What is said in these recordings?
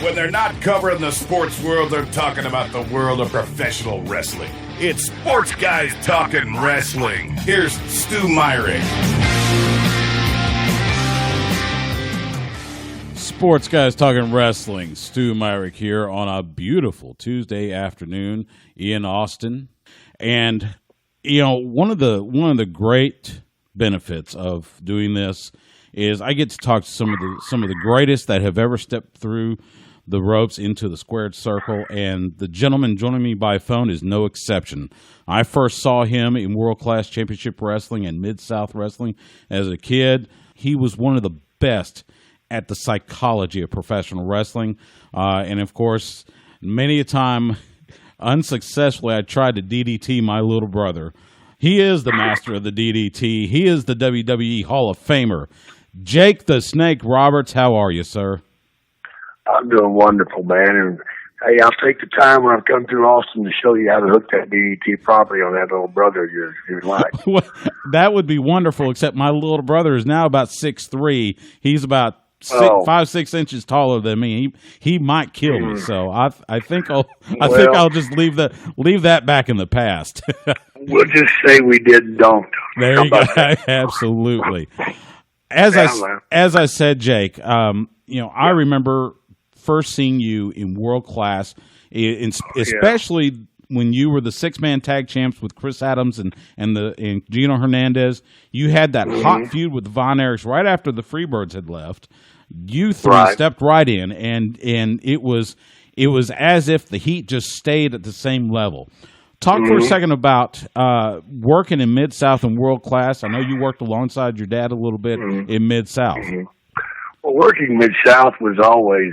When they're not covering the sports world, they're talking about the world of professional wrestling. It's Sports Guys Talking Wrestling. Here's Stu Myrick. Sports Guys Talking Wrestling. Stu Myrick here on a beautiful Tuesday afternoon in Austin. And, you know, one of the great benefits of doing this is I get to talk to some of the greatest that have ever stepped through the ropes into the squared circle, and the gentleman joining me by phone is no exception. I first saw him in World Class Championship Wrestling and Mid-South Wrestling as a kid. He was one of the best at the psychology of professional wrestling, and of course, many a time, unsuccessfully, I tried to DDT my little brother. He is the master of the DDT. He is the WWE Hall of Famer. Jake the Snake Roberts, how are you, sir? I'm doing wonderful, man. And hey, I'll take the time when I come through Austin to show you how to hook that DDT properly on that little brother of yours, if you'd like. Well, that would be wonderful, except my little brother is now about 6'3". He's about 5-6 inches taller than me. He might kill me. So I think I'll just leave that back in the past. We'll just say we did don't. There you go. Absolutely. As I said, Jake, I remember first seeing you in World Class, especially when you were the 6-man tag champs with Chris Adams and Gino Hernandez. You had that hot feud with the Von Erichs right after the Freebirds had left. You three stepped right in, and it was as if the heat just stayed at the same level. Talk for a second about working in Mid-South and World Class. I know you worked alongside your dad a little bit in Mid-South. Well, working Mid-South was always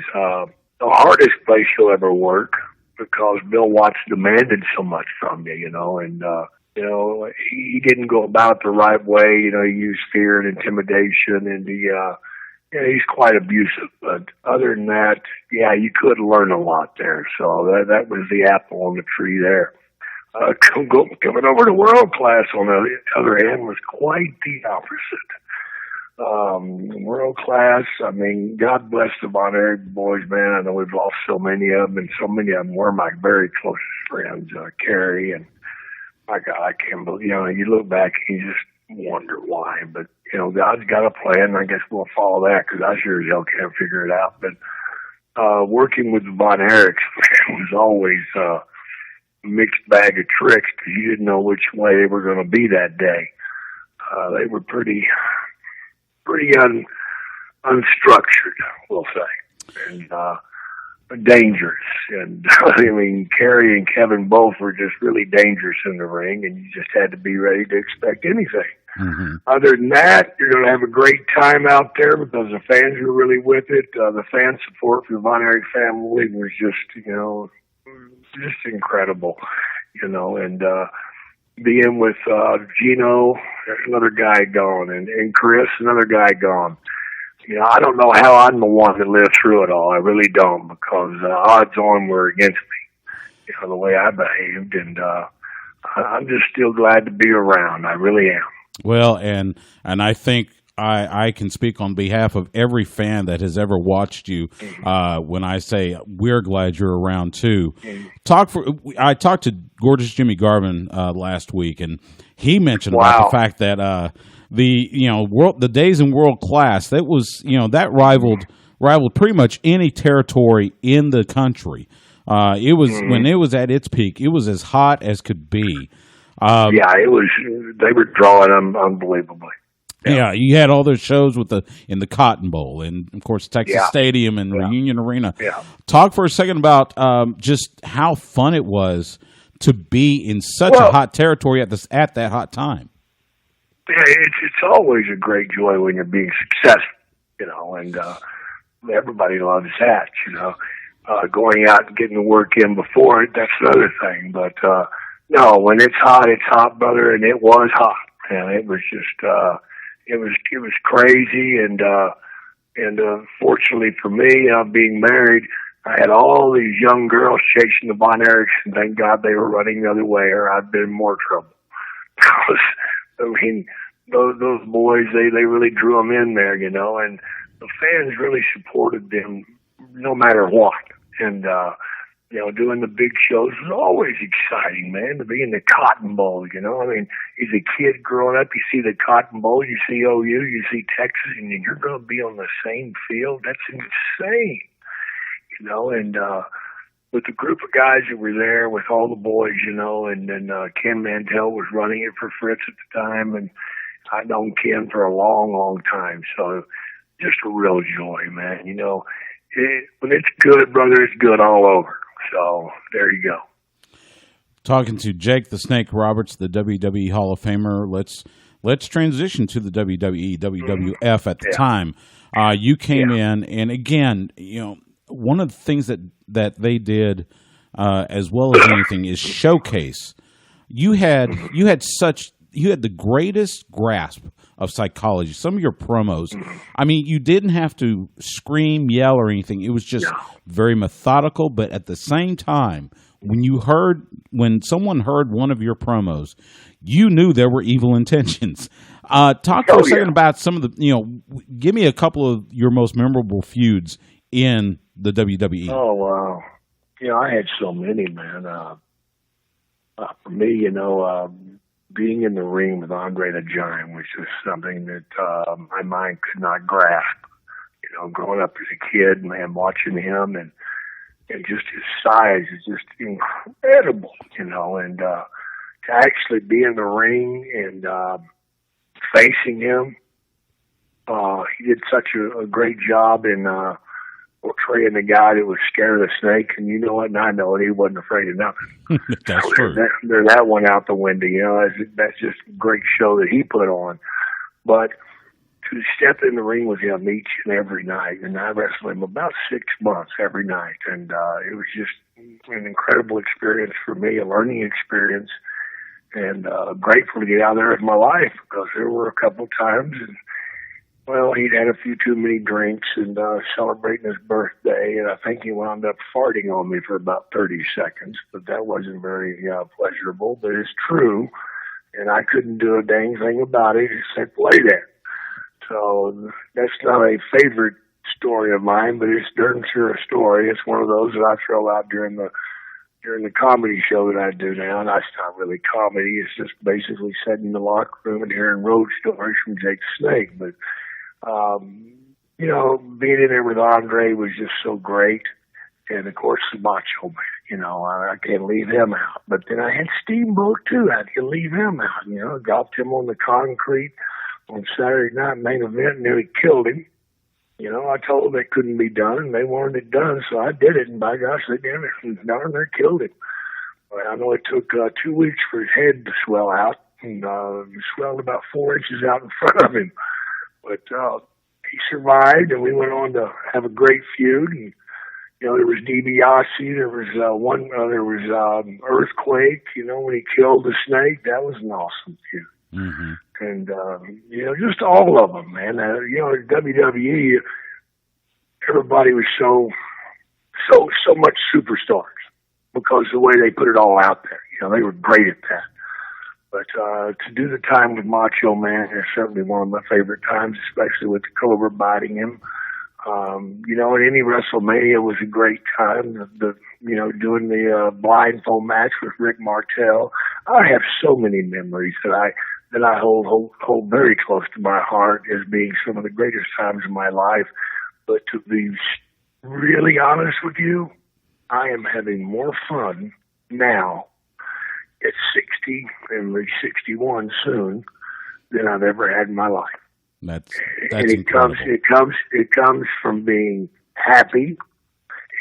the hardest place you'll ever work because Bill Watts demanded so much from you, and he didn't go about the right way. He used fear and intimidation, and he's quite abusive. But other than that, you could learn a lot there. So that was the apple on the tree there. Coming over to World Class, on the other hand, was quite the opposite. World Class, I mean, God bless the Von Erich boys, man. I know we've lost so many of them, and so many of them were my very closest friends, Kerry, and my God, I can't believe, you look back and you just wonder why, but, God's got a plan, and I guess we'll follow that, because I sure as hell can't figure it out, but, working with the Von Erichs was always, mixed bag of tricks, because you didn't know which way they were going to be that day. They were pretty unstructured, we'll say, and dangerous. And I mean, Kerry and Kevin both were just really dangerous in the ring, and you just had to be ready to expect anything. Other than that, you're going to have a great time out there because the fans were really with it. The fan support for the Von Erich family was just, just incredible, and being with Gino, there's another guy gone, and Chris, another guy gone. I don't know how I'm the one that lived through it all. I really don't, because odds on were against me, the way I behaved, and I'm just still glad to be around. I really am. Well, and I think I can speak on behalf of every fan that has ever watched you when I say we're glad you're around too. I talked to gorgeous Jimmy Garvin last week, and he mentioned about the fact that the days in World Class, that was that rivaled pretty much any territory in the country. It was when it was at its peak, it was as hot as could be. It was. They were drawing unbelievably. Yeah, you had all those shows in the Cotton Bowl, and of course Texas Stadium and Reunion Arena. Yeah. Talk for a second about just how fun it was to be in such a hot territory at that hot time. Yeah, it's always a great joy when you're being successful, and everybody loves that, going out and getting the work in before it, that's another thing. But no, when it's hot, brother, and it was hot, and it was just. It was crazy, and fortunately for me, being married, I had all these young girls chasing the Von Erichs, and thank God they were running the other way, or I'd been in more trouble. Because, I mean, those boys, they really drew them in there, and the fans really supported them no matter what. And, you know, doing the big shows was always exciting, man, to be in the Cotton Bowl, you know. I mean, as a kid growing up, you see the Cotton Bowl, you see OU, you see Texas, and you're going to be on the same field. That's insane, you know. And with the group of guys that were there, with all the boys, you know, and then Ken Mantell was running it for Fritz at the time, and I'd known Ken for a long, long time. So just a real joy, man. You know, when it's good, brother, it's good all over. So there you go. Talking to Jake the Snake Roberts, the WWE Hall of Famer. Let's transition to the WWE, WWF at the time. You came in, and again, you know, one of the things that they did, as well as anything, is showcase. You had the greatest grasp of psychology. Some of your promos, I mean, you didn't have to scream, yell, or anything. It was just very methodical, but at the same time, when someone heard one of your promos, you knew there were evil intentions. Talk for a second about some of the, you know, give me a couple of your most memorable feuds in the WWE. Oh, wow. You know, I had so many, man. For me, you know, being in the ring with Andre the Giant was just something that my mind could not grasp. You know, growing up as a kid, man, watching him and just his size is just incredible, you know, and to actually be in the ring and facing him, he did such a great job in portraying the guy that was scared of the snake, and you know what, and I know it, he wasn't afraid of nothing. That's true. There's that one out the window, you know, that's just a great show that he put on. But to step in the ring with him each and every night, and I wrestled him about 6 months every night, and it was just an incredible experience for me, a learning experience, and grateful to get out there with my life, because there were a couple times, and well, he'd had a few too many drinks and celebrating his birthday, and I think he wound up farting on me for about 30 seconds, but that wasn't very pleasurable, but it's true, and I couldn't do a dang thing about it except lay there. So that's not a favorite story of mine, but it's darn sure a story. It's one of those that I throw out during the comedy show that I do now, and it's not really comedy. It's just basically sitting in the locker room and hearing road stories from Jake the Snake. But, you know, being in there with Andre was just so great. And, of course, the Macho Man, you know, I can't leave him out. But then I had Steamboat, too. I can leave him out, you know. Dropped him on the concrete on Saturday night main event, nearly killed him. You know, I told them it couldn't be done, and they wanted it done, so I did it, and by gosh, they did it. Darn, they killed him. But I know it took 2 weeks for his head to swell out, and it swelled about 4 inches out in front of him. But he survived, and we went on to have a great feud. And, you know, there was DiBiase, there was Earthquake, you know, when he killed the snake. That was an awesome feud. Mm-hmm. And, you know, just all of them, man. You know, WWE, everybody was so much superstars because the way they put it all out there. You know, they were great at that. But to do the time with Macho Man is certainly one of my favorite times, especially with the Cobra biting him. You know, and any WrestleMania was a great time. You know, doing the blindfold match with Rick Martel. I have so many memories that I hold very close to my heart as being some of the greatest times of my life. But to be really honest with you, I am having more fun now at 60 and 61 soon than I've ever had in my life. That's and it comes from being happy.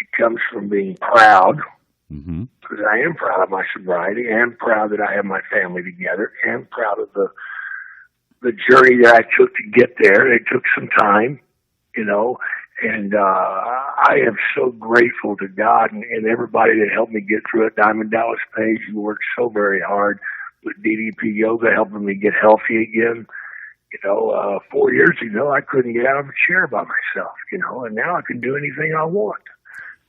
It comes from being proud. Mm-hmm. Because I am proud of my sobriety. I am proud that I have my family together. I am proud of the journey that I took to get there. It took some time, you know, and I am so grateful to God and everybody that helped me get through it. Diamond Dallas Page, who worked so very hard with DDP Yoga, helping me get healthy again. You know, 4 years ago, I couldn't get out of a chair by myself, you know, and now I can do anything I want.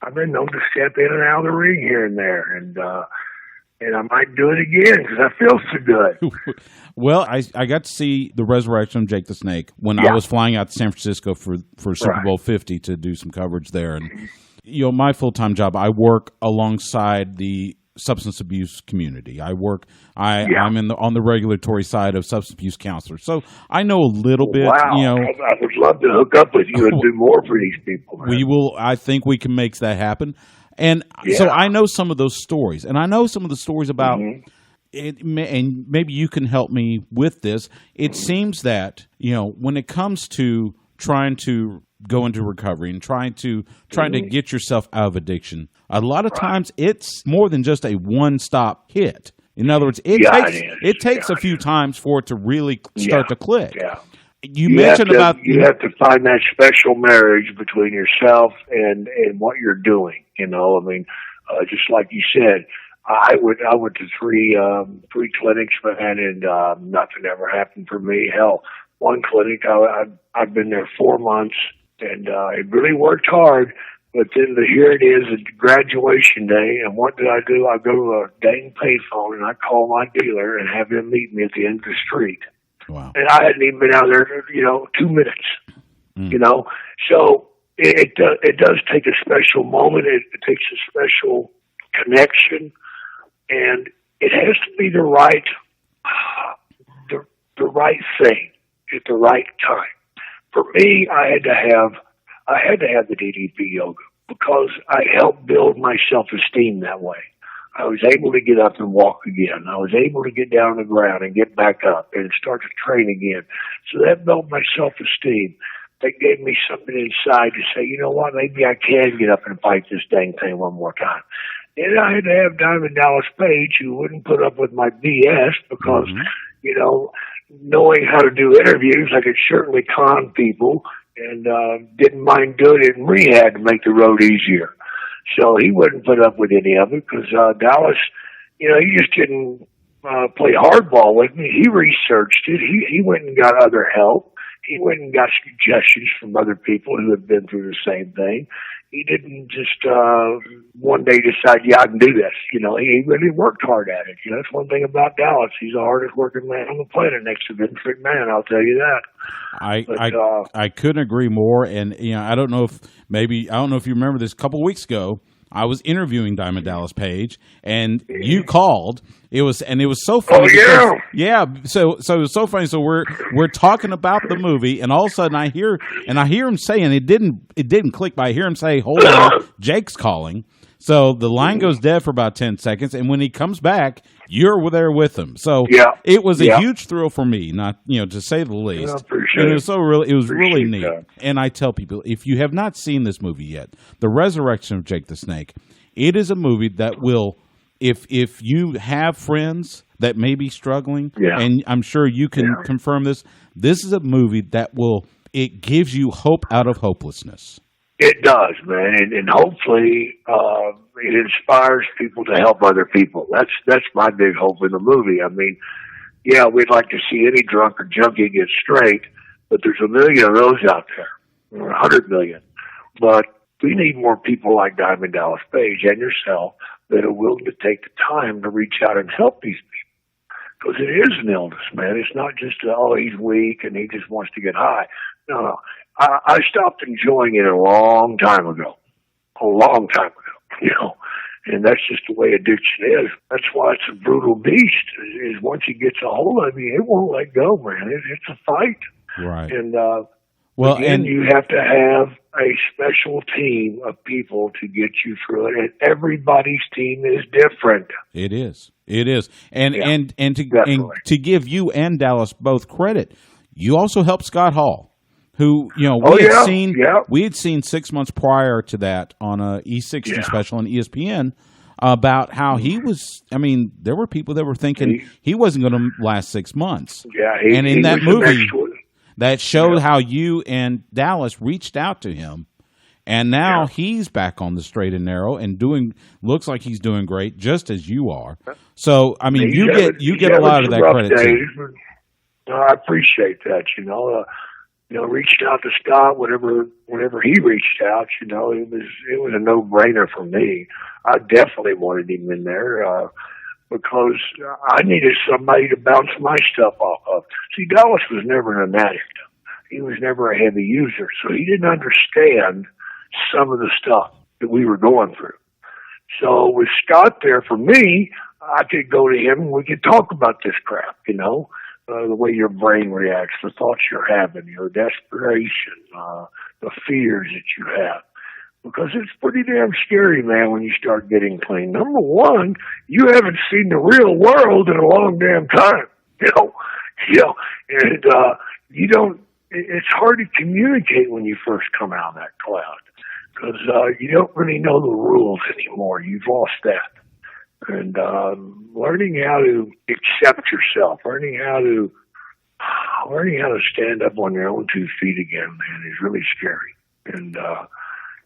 I've been known to step in and out of the ring here and there. And, and I might do it again because I feel so good. Well, I got to see the resurrection of Jake the Snake when I was flying out to San Francisco for Super Bowl 50 to do some coverage there. And, my full-time job, I work alongside the substance abuse community. I'm on the regulatory side of substance abuse counselors. So I know a little bit, Wow. I would love to hook up with you and do more for these people. Man. We will. I think we can make that happen. And so I know some of those stories, and I know some of the stories about it, and maybe you can help me with this. It seems that, when it comes to trying to go into recovery and trying to get yourself out of addiction, a lot of times it's more than just a one-stop hit. In other words, it takes a few times for it to really start to click. Yeah. You mentioned about you have to find that special marriage between yourself and what you're doing. Just like you said, I went to three clinics, man, and nothing ever happened for me. Hell, one clinic I've been there 4 months, and it really worked hard. But then here it is, it's graduation day, and what did I do? I go to a dang payphone and I call my dealer and have him meet me at the end of the street. Wow. And I hadn't even been out there, 2 minutes. So it does take a special moment. It takes a special connection, and it has to be the right thing at the right time. For me, I had to have the DDP yoga because I helped build my self-esteem that way. I was able to get up and walk again. I was able to get down on the ground and get back up and start to train again. So that built my self-esteem. That gave me something inside to say, you know what, maybe I can get up and fight this dang thing one more time. And I had to have Diamond Dallas Page, who wouldn't put up with my BS because, knowing how to do interviews, I could certainly con people and didn't mind doing it in rehab to make the road easier. So he wouldn't put up with any of it because Dallas, he just didn't play hardball with me. He researched it. He went and got other help. He went and got suggestions from other people who had been through the same thing. He didn't just one day decide, I can do this. He really worked hard at it. That's one thing about Dallas. He's the hardest working man on the planet next to Vince McMahon, I'll tell you that. I couldn't agree more. And, I don't know if you remember this, a couple of weeks ago, I was interviewing Diamond Dallas Page, and you called. It was so funny. Oh yeah, So it was so funny. So we're talking about the movie, and all of a sudden I hear him saying it didn't click, but I hear him say, "Hold on, Jake's calling." So the line goes dead for about 10 seconds, and when he comes back, you're there with him. So it was a huge thrill for me, not to say the least. And it was really neat. That. And I tell people, if you have not seen this movie yet, The Resurrection of Jake the Snake, it is a movie that will, if you have friends that may be struggling, and I'm sure you can confirm this is a movie that it gives you hope out of hopelessness. It does, man, and hopefully it inspires people to help other people. That's my big hope in the movie. I mean, we'd like to see any drunk or junkie get straight, but there's 1 million of those out there, or 100 million. But we need more people like Diamond Dallas Page and yourself that are willing to take the time to reach out and help these people. Because it is an illness, man. It's not just, he's weak and he just wants to get high. No. I stopped enjoying it a long time ago, and that's just the way addiction is. That's why it's a brutal beast. Is once it gets a hold of you, it won't let go, man. It's a fight, right? And and you have to have a special team of people to get you through it. And everybody's team is different. It is, and to give you and Dallas both credit, you also helped Scott Hall. Who we had seen 6 months prior to that on a E60 special on ESPN about how he was. I mean, there were people that were thinking he wasn't going to last 6 months. Yeah, and in that movie, that showed how you and Dallas reached out to him, and now he's back on the straight and narrow and looks like he's doing great, just as you are. So, I mean, you get a lot of that credit too. I appreciate that. Reached out to Scott whenever he reached out. It was a no-brainer for me. I definitely wanted him in there. because I needed somebody to bounce my stuff off of. See, Dallas was never an addict. He was never a heavy user, so he didn't understand some of the stuff that we were going through. So with Scott there for me, I could go to him and we could talk about this crap, the way your brain reacts, the thoughts you're having, your desperation, the fears that you have. Because it's pretty damn scary, man, when you start getting clean. Number one, you haven't seen the real world in a long damn time, and you don't, it's hard to communicate when you first come out of that cloud. Because you don't really know the rules anymore. You've lost that. And learning how to accept yourself, learning how to stand up on your own 2 feet again, man, is really scary. And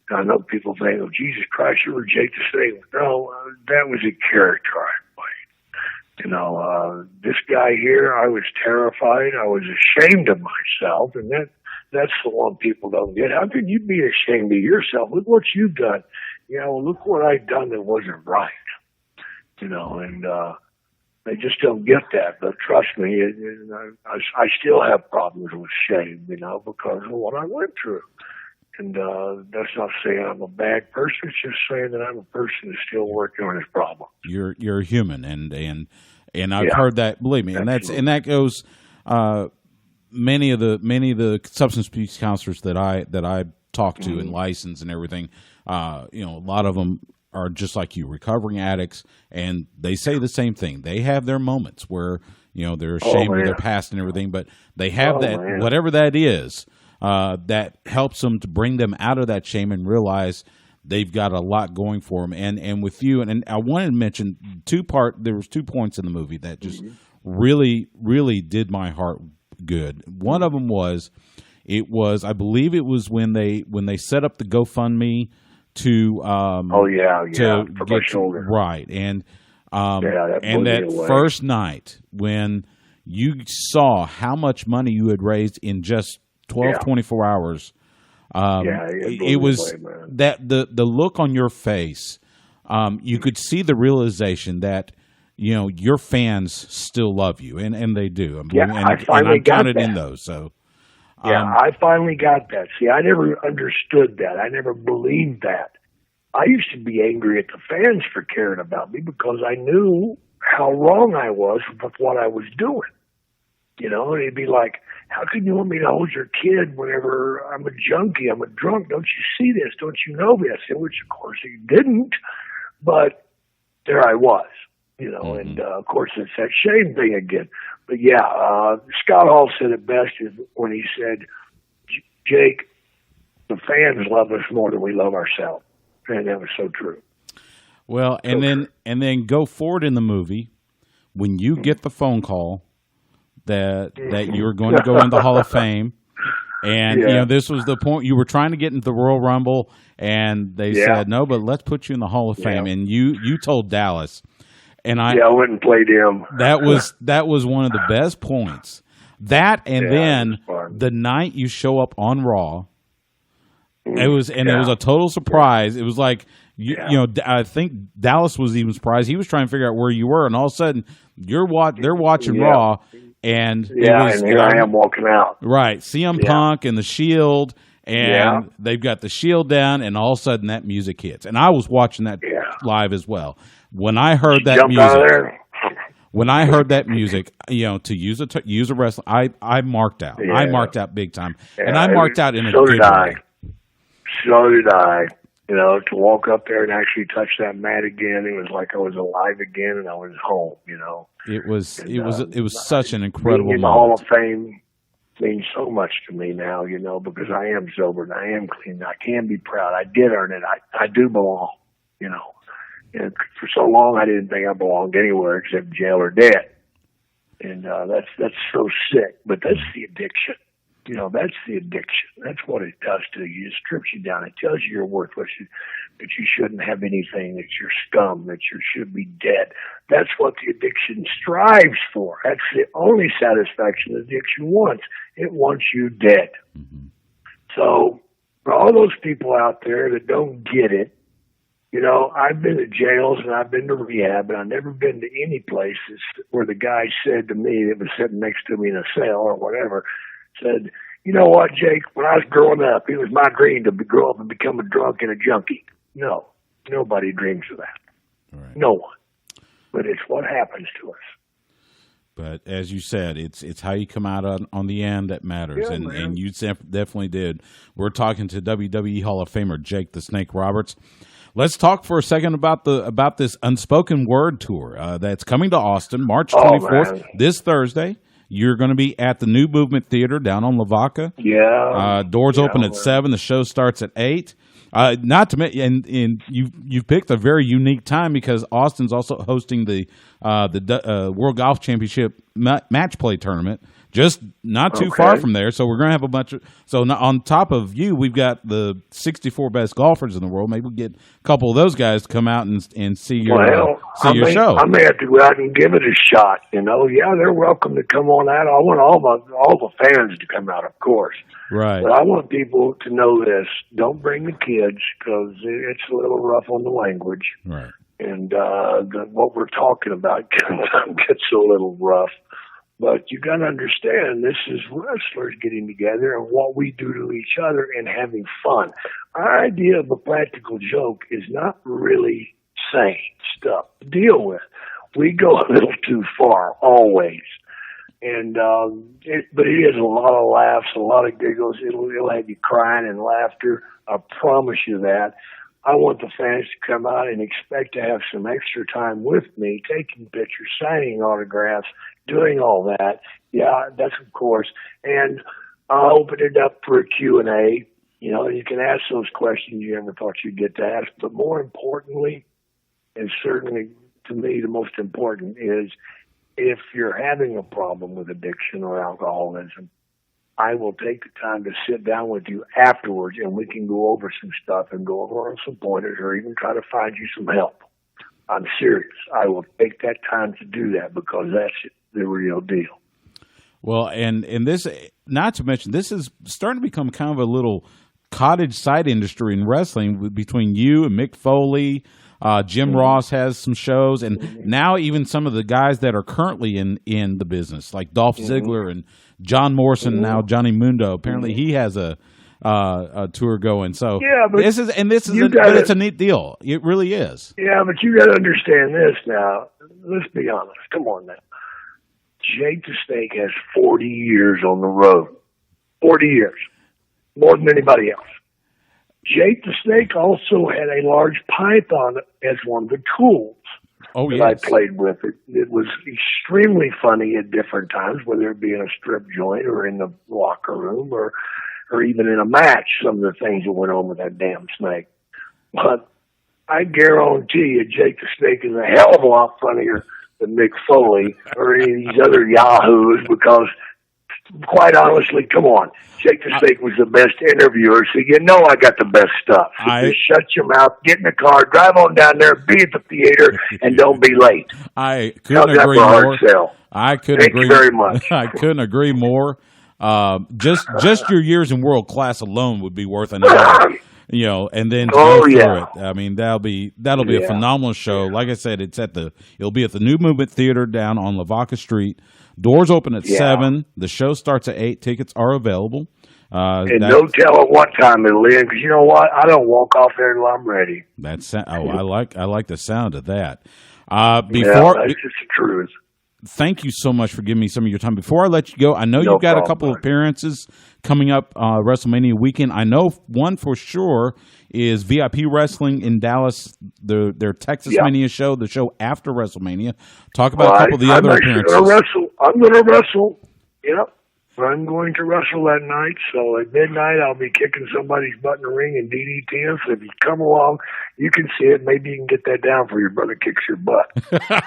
I know people think, "Oh, Jesus Christ, you were Jake the Snake." No, that was a character I played. This guy here, I was terrified. I was ashamed of myself, and that's the one people don't get. How can you be ashamed of yourself? Look what you've done. Look what I've done that wasn't right. And they just don't get that. But trust me, I still have problems with shame, because of what I went through. And that's not saying I'm a bad person. It's just saying that I'm a person who's still working on his problem. You're human, and I've heard that. Believe me, and that goes. Many of the substance abuse counselors that I talk to and license and everything, a lot of them are just like you, recovering addicts, and they say the same thing. They have their moments where they're ashamed of their past and everything, but they have whatever that is, that helps them to bring them out of that shame and realize they've got a lot going for them. And with you, and I wanted to mention there was 2 points in the movie that just really, really did my heart good. One of them was, I believe it was when they set up the GoFundMe to for my shoulder, right, and that first night when you saw how much money you had raised in just 24 hours, it was that the look on your face, you could see the realization that your fans still love you, and they do. I finally got that. In those. So, I finally got that. See, I never understood that. I never believed that. I used to be angry at the fans for caring about me because I knew how wrong I was with what I was doing. And it'd be like, how can you want me to hold your kid whenever I'm a junkie, I'm a drunk? Don't you see this? Don't you know this? Which, of course, he didn't. But there I was. And of course it's that shame thing again. But Scott Hall said it best when he said, "Jake, the fans love us more than we love ourselves," and that was so true. Well, and then go forward in the movie when you get the phone call that you're going to go in the Hall of Fame, and this was the point you were trying to get into the Royal Rumble, and they said no, but let's put you in the Hall of Fame, and you told Dallas. And I went and played him. That was one of the best points. That and then the night you show up on Raw, it was a total surprise. It was like I think Dallas was even surprised. He was trying to figure out where you were, and all of a sudden they're watching Raw, and and here I am walking out. Right, CM Punk and the Shield, and they've got the Shield down, and all of a sudden that music hits, and I was watching that live as well. When I heard that music, to use a wrestler, I marked out. I marked out big time, and I marked out in a good way. So did I. To walk up there and actually touch that mat again, it was like I was alive again, and I was home. It was such an incredible moment. The Hall of Fame means so much to me now, because I am sober and I am clean. I can be proud. I did earn it. I do belong. And for so long, I didn't think I belonged anywhere except jail or dead. And that's so sick. But that's the addiction. That's the addiction. That's what it does to you. It strips you down. It tells you you're worthless, that you shouldn't have anything, that you're scum, that you should be dead. That's what the addiction strives for. That's the only satisfaction the addiction wants. It wants you dead. Mm-hmm. So for all those people out there that don't get it, You know, I've been to jails and I've been to rehab, and I've never been to any places where the guy said to me that was sitting next to me in a cell or whatever, said, you know what, Jake, when I was growing up, it was my dream to grow up and become a drunk and a junkie. No, nobody dreams of that. Right. No one. But it's what happens to us. But as you said, it's how you come out on the end that matters, Yeah, and you definitely did. We're talking to WWE Hall of Famer Jake the Snake Roberts. Let's talk for a second about this Unspoken Word tour that's coming to Austin March 24th, this Thursday. You're going to be at the New Movement Theater down on Lavaca. Yeah. Doors open at 7. The show starts at 8. Not to mention, and you've picked a very unique time because Austin's also hosting the World Golf Championship match play tournament, just not too far from there. So we're going to have a bunch of on top of you, we've got the 64 best golfers in the world. Maybe we'll get a couple of those guys to come out and see your show. I may have to go out and give it a shot. You know, yeah, they're welcome to come on out. I want all the fans to come out, of course. Right. But I want people to know this. Don't bring the kids because it's a little rough on the language. Right. And what we're talking about gets a little rough. But you got to understand, this is wrestlers getting together and what we do to each other and having fun. Our idea of a practical joke is not really sane stuff to deal with. We go a little too far, always. And but it is a lot of laughs, a lot of giggles. It'll have you crying and laughter. I promise you that. I want the fans to come out and expect to have some extra time with me, taking pictures, signing autographs, doing all that. Yeah, that's of course. And I'll open it up for a Q&A. You know, you can ask those questions you never thought you'd get to ask. But more importantly, and certainly to me the most important, is if you're having a problem with addiction or alcoholism, I will take the time to sit down with you afterwards and we can go over some stuff and go over some pointers or even try to find you some help. I'm serious. I will take that time to do that because that's the real deal. Well, and this, not to mention, this is starting to become kind of a little cottage side industry in wrestling between you and Mick Foley. Jim Ross has some shows, and now even some of the guys that are currently in the business, like Dolph Ziggler and John Morrison, now Johnny Mundo. Apparently, he has a tour going. So yeah, but it's a neat deal. It really is. Yeah, but you got to understand this now. Let's be honest. Come on now. Jake the Snake has 40 years on the road. 40 years, more than anybody else. Jake the Snake also had a large python as one of the tools that I played with. It was extremely funny at different times, whether it be in a strip joint or in the locker room or even in a match, some of the things that went on with that damn snake. But I guarantee you Jake the Snake is a hell of a lot funnier than Mick Foley or any of these other yahoos because, quite honestly, come on. Jake the Snake was the best interviewer, so you know I got the best stuff. So just shut your mouth, get in the car, drive on down there, be at the theater, and don't be late. I couldn't agree more. Thank you very much. I couldn't agree more. Just your years in world class alone would be worth another. You know, and then go through it. I mean, that'll be a phenomenal show. Like I said, it'll be at the New Movement Theater down on Lavaca Street. Doors open at 7. The show starts at 8. Tickets are available. And don't tell at what time it'll end, because you know what? I don't walk off there until I'm ready. I like the sound of that. That's just the truth. Thank you so much for giving me some of your time. Before I let you go, I know you've got a couple of appearances coming up WrestleMania weekend. I know one for sure is VIP Wrestling in Dallas, their Texas Mania show, the show after WrestleMania. Talk about a couple of the other appearances. I'm going to wrestle. Yep. I'm going to wrestle that night. So at midnight, I'll be kicking somebody's butt in the ring in DDT. So if you come along, you can see it. Maybe you can get that down for your brother kicks your butt.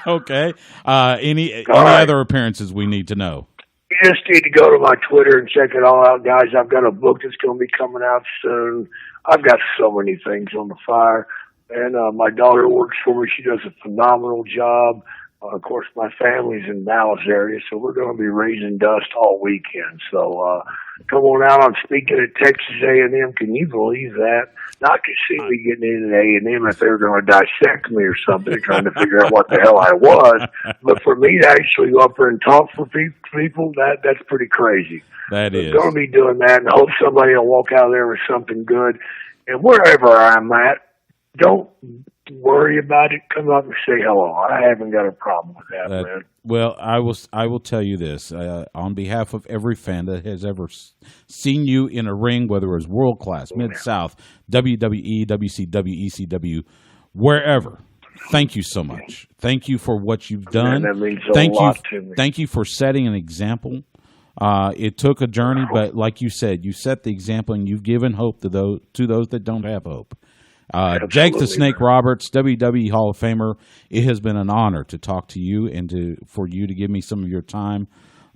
Okay. Any other appearances we need to know? You just need to go to my Twitter and check it all out, guys. I've got a book that's going to be coming out soon. I've got so many things on the fire. And my daughter works for me. She does a phenomenal job. Of course, my family's in Dallas area, so we're going to be raising dust all weekend. So come on out. I'm speaking at Texas A&M. Can you believe that? Not to see me getting in at A&M if they were going to dissect me or something, trying to figure out what the hell I was. But for me to actually go up there and talk for people, that's pretty crazy. That is. I'm going to be doing that, and I hope somebody will walk out of there with something good. And wherever I'm at, don't worry about it. Come up and say hello. I haven't got a problem with that, man. Well, I will tell you this on behalf of every fan that has ever seen you in a ring, whether it was World Class, Mid South, WWE, WCW, ECW, wherever. Thank you so much. Thank you for what you've done. Man, that means a lot to me. Thank you for setting an example. It took a journey, but like you said, you set the example, and you've given hope to those that don't have hope. Jake the Snake Roberts, WWE Hall of Famer, it has been an honor to talk to you and for you to give me some of your time.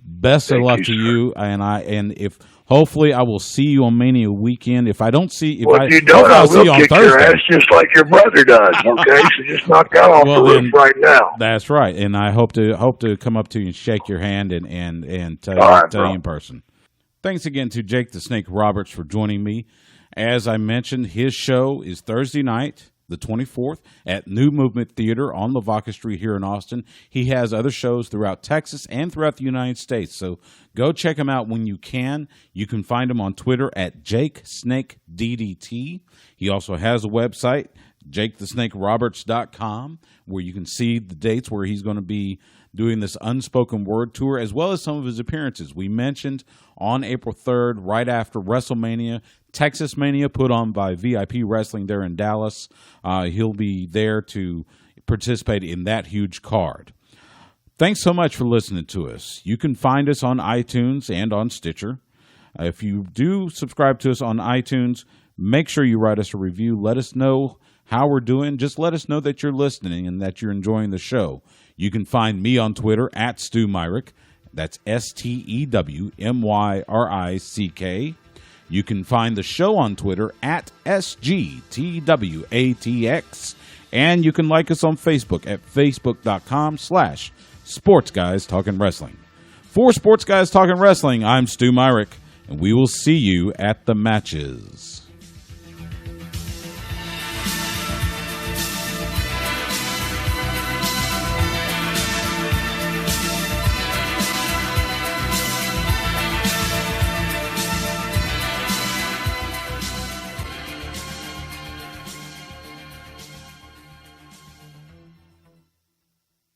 Best of luck to you, and if hopefully I will see you on Mania weekend. If I don't see, I'll see you on Thursday. Your ass just like your brother does. Okay, so just knock that off the roof right now. That's right, and I hope to come up to you and shake your hand and tell you in person. Thanks again to Jake the Snake Roberts for joining me. As I mentioned, his show is Thursday night, the 24th, at New Movement Theater on Lavaca Street here in Austin. He has other shows throughout Texas and throughout the United States, so go check him out when you can. You can find him on Twitter at JakeSnakeDDT. He also has a website, JakeTheSnakeRoberts.com, where you can see the dates where he's going to be doing this Unspoken Word tour, as well as some of his appearances. We mentioned on April 3rd, right after WrestleMania, Texas Mania put on by VIP Wrestling there in Dallas. He'll be there to participate in that huge card. Thanks so much for listening to us. You can find us on iTunes and on Stitcher. If you do subscribe to us on iTunes, make sure you write us a review. Let us know how we're doing. Just let us know that you're listening and that you're enjoying the show. You can find me on Twitter at Stu Myrick. That's STEWMYRICK. You can find the show on Twitter at SGTWATX. And you can like us on Facebook at Facebook.com/Sports Guys Talking Wrestling. For Sports Guys Talking Wrestling, I'm Stu Myrick, and we will see you at the matches.